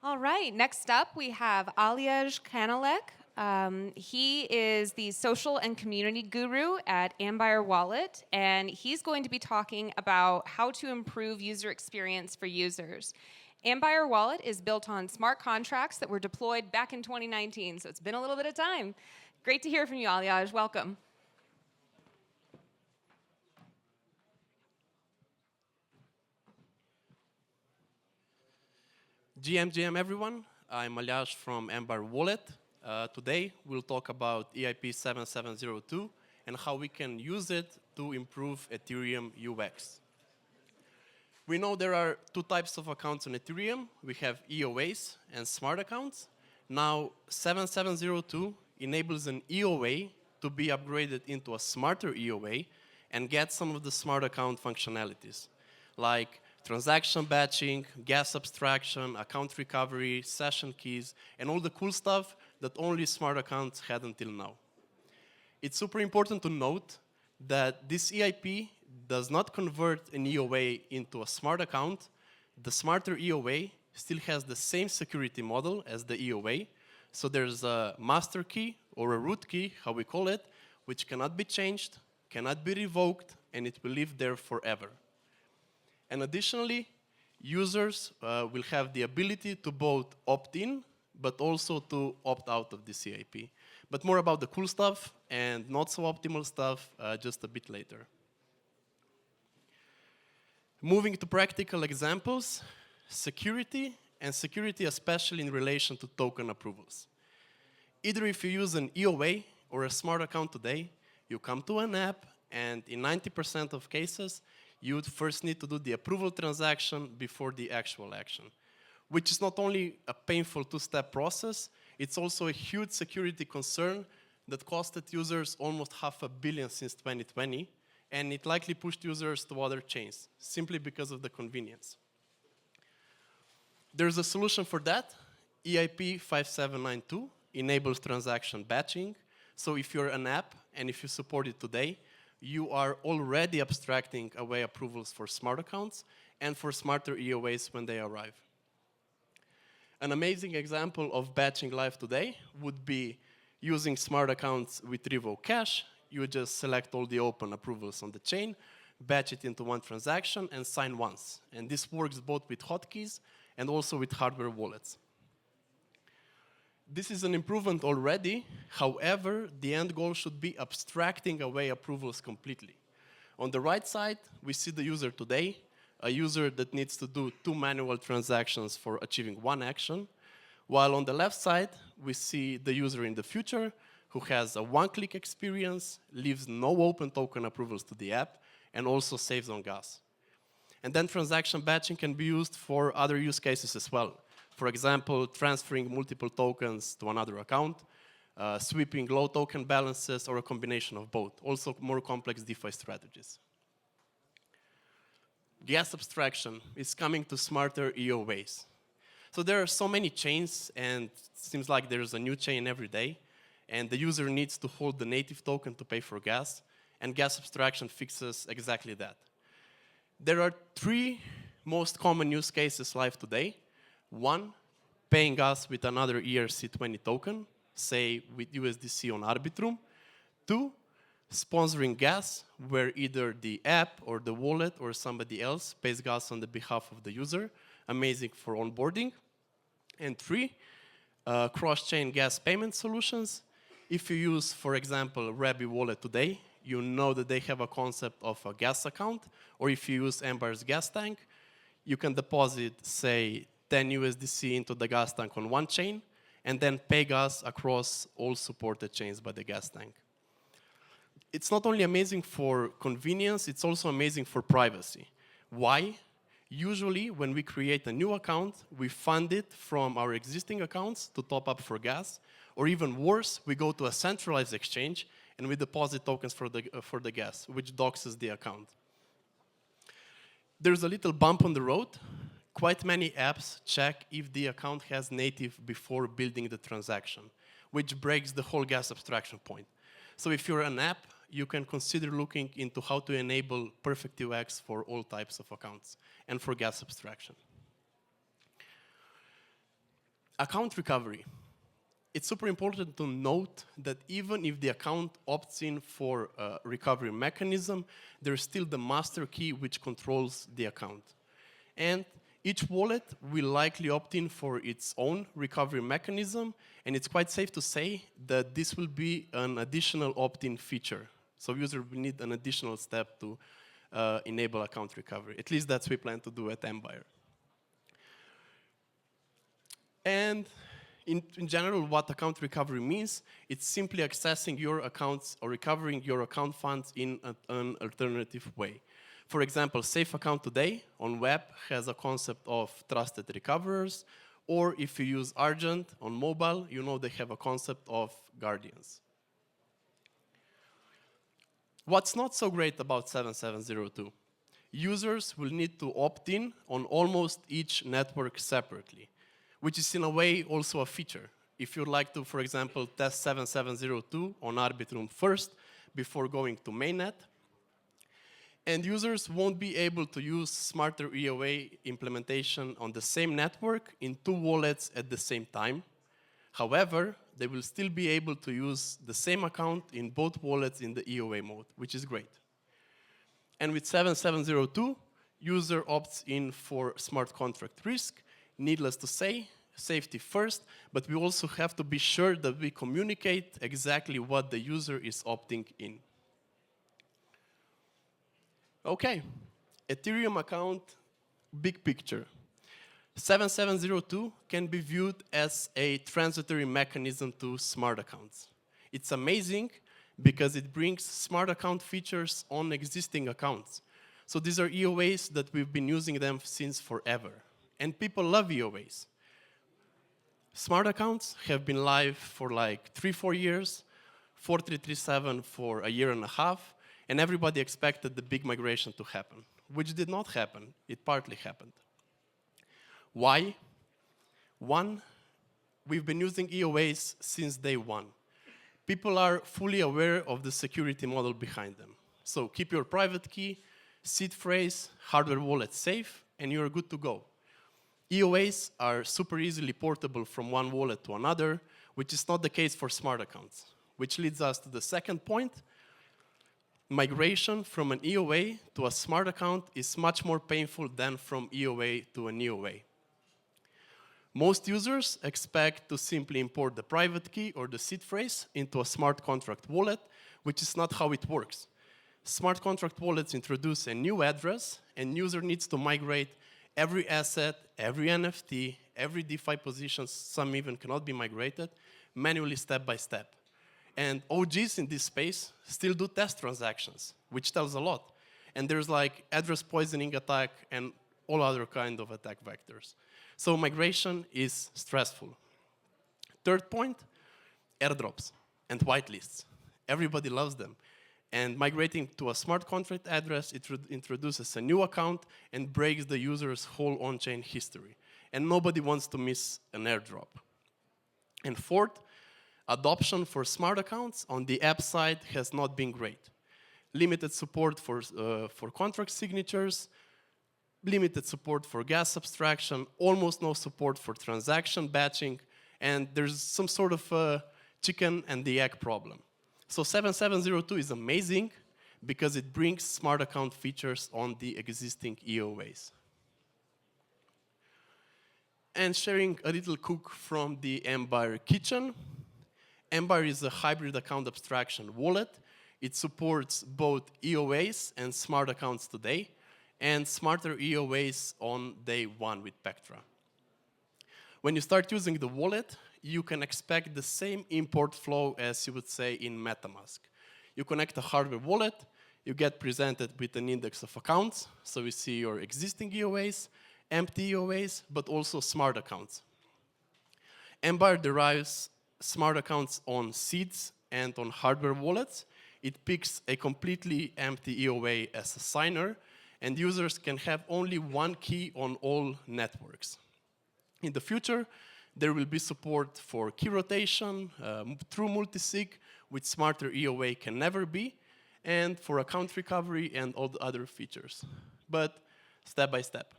All right, next up we have Aljaž Kanalec. He is the social and community guru at Ambire Wallet, and he's going to be talking about how to improve user experience for users. Ambire Wallet is built on smart contracts that were deployed back in 2019, so it's been a little bit of time. Great to hear from you, Aljaž. Welcome. GM everyone, I'm Aljaž from Ambire Wallet. Today we'll talk about EIP-7702 and how we can use it to improve Ethereum UX. We know there are two types of accounts on Ethereum. We have EOAs and Smart Accounts. Now 7702 enables an EOA to be upgraded into a smarter EOA and get some of the Smart Account functionalities, like transaction batching, gas abstraction, account recovery, session keys, and all the cool stuff that only Smart Accounts had until now. It's super important to note that this EIP does not convert an EOA into a Smart Account. The smarter EOA still has the same security model as the EOA. So there's a master key or a root key, how we call it, which cannot be changed, cannot be revoked, and it will live there forever. And additionally, users will have the ability to both opt in, but also to opt out of the EIP. But more about the cool stuff and not so optimal stuff just a bit later. Moving to practical examples, security, and security especially in relation to token approvals. Either if you use an EOA or a smart account today, you come to an app, and in 90% of cases, you would first need to do the approval transaction before the actual action, which is not only a painful two-step process, it's also a huge security concern that costed users almost $500 million since 2020, and it likely pushed users to other chains, simply because of the convenience. There's a solution for that. EIP-7702 enables transaction batching. So if you're an app, and if you support it today, you are already abstracting away approvals for smart accounts and for smarter EOAs when they arrive. An amazing example of batching live today would be using smart accounts with Revo Cache. You would just select all the open approvals on the chain, batch it into one transaction, and sign once. And this works both with hotkeys and also with hardware wallets. This is an improvement already. However, the end goal should be abstracting away approvals completely. On the right side, we see the user today, a user that needs to do 2 manual transactions for achieving one action, while on the left side, we see the user in the future who has a one-click experience, leaves no open token approvals to the app, and also saves on gas. And then transaction batching can be used for other use cases as well. For example, transferring multiple tokens to another account, sweeping low token balances, or a combination of both. Also more complex DeFi strategies. Gas abstraction is coming to smarter EOAs. So there are so many chains, and it seems like there's a new chain every day, and the user needs to hold the native token to pay for gas, and gas abstraction fixes exactly that. There are 3 most common use cases live today. 1, paying gas with another ERC20 token, say with USDC on Arbitrum. 2, sponsoring gas, where either the app or the wallet or somebody else pays gas on the behalf of the user, amazing for onboarding. And 3, cross-chain gas payment solutions. If you use, for example, Rabby Wallet today, you know that they have a concept of a gas account, or if you use Ambire's gas tank, you can deposit, say, 10 USDC into the gas tank on one chain, and then pay gas across all supported chains by the gas tank. It's not only amazing for convenience, it's also amazing for privacy. Why? Usually, when we create a new account, we fund it from our existing accounts to top up for gas, or even worse, we go to a centralized exchange and we deposit tokens for the gas, which doxes the account. There's a little bump on the road. Quite many apps check if the account has native before building the transaction, which breaks the whole gas abstraction point. So if you're an app, you can consider looking into how to enable perfect UX for all types of accounts and for gas abstraction. Account recovery. It's super important to note that even if the account opts in for a recovery mechanism, there's still the master key which controls the account. And each wallet will likely opt in for its own recovery mechanism, and it's quite safe to say that this will be an additional opt-in feature. So user will need an additional step to enable account recovery. At least that's what we plan to do at Ambire. And in general, what account recovery means, it's simply accessing your accounts or recovering your account funds in an alternative way. For example, Safe Account today on web has a concept of trusted recoverers, or if you use Argent on mobile, you know they have a concept of guardians. What's not so great about 7702? Users will need to opt in on almost each network separately, which is in a way also a feature. If you'd like to, for example, test 7702 on Arbitrum first before going to mainnet, and users won't be able to use smarter EOA implementation on the same network in two wallets at the same time. However, they will still be able to use the same account in both wallets in the EOA mode, which is great. And with 7702, user opts in for smart contract risk. Needless to say, safety first, but we also have to be sure that we communicate exactly what the user is opting in. Okay, Ethereum account, big picture. 7702 can be viewed as a transitory mechanism to smart accounts. It's amazing because it brings smart account features on existing accounts. So these are EOAs that we've been using them since forever. And people love EOAs. Smart accounts have been live for like 3-4 years, 4337 for a year and a half, and everybody expected the big migration to happen, which did not happen. It partly happened. Why? One, we've been using EOAs since day one. People are fully aware of the security model behind them. So keep your private key, seed phrase, hardware wallet safe, and you're good to go. EOAs are super easily portable from one wallet to another, which is not the case for smart accounts, which leads us to the second point. Migration from an EOA to a smart account is much more painful than from EOA to an EOA. Most users expect to simply import the private key or the seed phrase into a smart contract wallet, which is not how it works. Smart contract wallets introduce a new address, and user needs to migrate every asset, every NFT, every DeFi position, some even cannot be migrated, manually step by step. And OGs in this space still do test transactions, which tells a lot. And there's like address poisoning attack and all other kind of attack vectors. So migration is stressful. Third point, airdrops and whitelists. Everybody loves them. And migrating to a smart contract address, it introduces a new account and breaks the user's whole on-chain history. And nobody wants to miss an airdrop. And fourth, adoption for smart accounts on the app side has not been great. Limited support for contract signatures, limited support for gas abstraction, almost no support for transaction batching, and there's some sort of a chicken and the egg problem. So 7702 is amazing because it brings smart account features on the existing EOAs. And sharing a little cook from the Ambire kitchen. Ambire is a hybrid account abstraction wallet. It supports both EOAs and smart accounts today, and smarter EOAs on day one with Pectra. When you start using the wallet, you can expect the same import flow as you would say in MetaMask. You connect a hardware wallet, you get presented with an index of accounts, so you see your existing EOAs, empty EOAs, but also smart accounts. Ambire derives smart accounts on seeds and on hardware wallets. It picks a completely empty EOA as a signer, and users can have only one key on all networks. In the future, there will be support for key rotation, through multisig, which smarter EOA can never be, and for account recovery and all the other features, but step by step.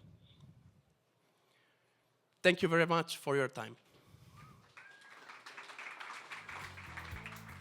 Thank you very much for your time.